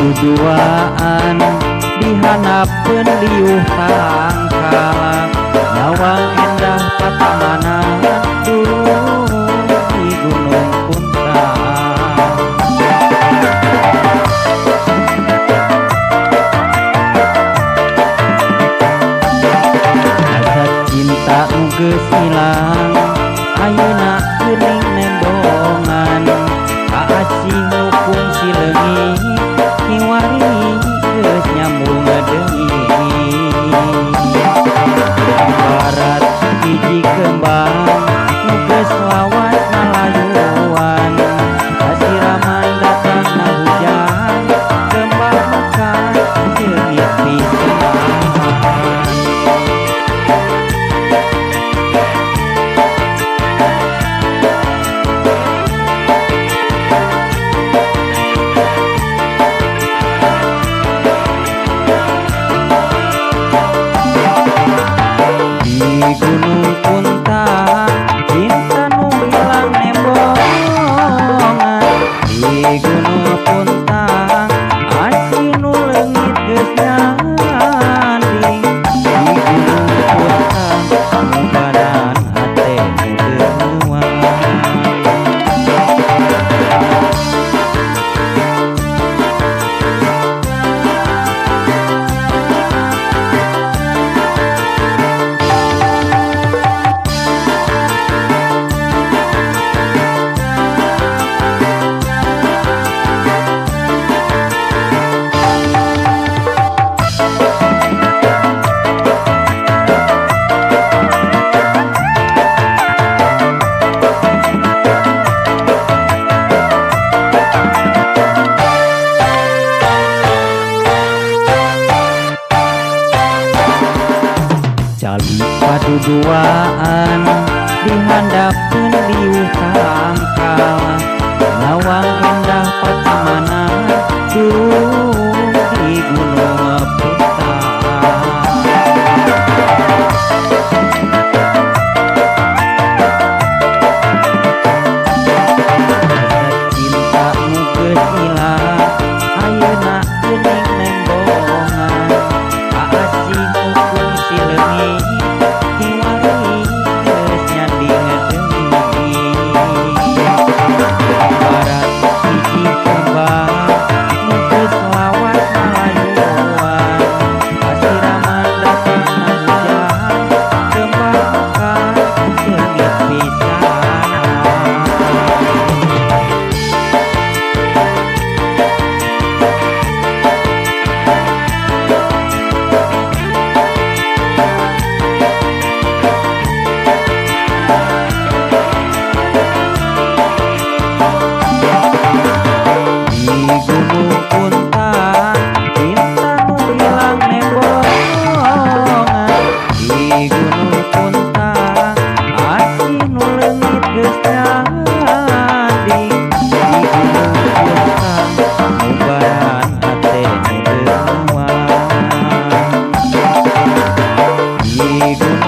Paduduaan dihanapeun liuh tangkala nyawang endah patamana dulu di Gunung Puntang. Rasa cinta nu geus ilang ayeuna geuning nembongan kaasih nu fungsi leungit kiwari geus nyambung deui. Barat hiji kembang nu geus lawas ngalayuan kasiraman datangna hujan kembang mekar ceungit pisan. Di Gunung Puntang cinta nu ilang nembongan. Di Gunung Puntang asih nu leungit geus nyanding. Di Gunung Puntang nu badan hate nu deueuan. Cali paduduaan dihandapkeun liuh tangkala nyawang endah patamana dulu di Gunung Puntang. Cinta nu geus ilang ayeuna geuning nembongan kaasih nu fungsi leungit kiwari geus nyanding deui. Barat hiji kembang nu geus lawas ngalayuan kasiraman datangna hujan kembang mekar ceungit pisan. Di Gunung Puntang cinta nu ilang nembongan. Di Gunung Puntang asih nu leungit geus nyanding. Di Gunung Puntang nu badan hate nu deueuan. Di Gunung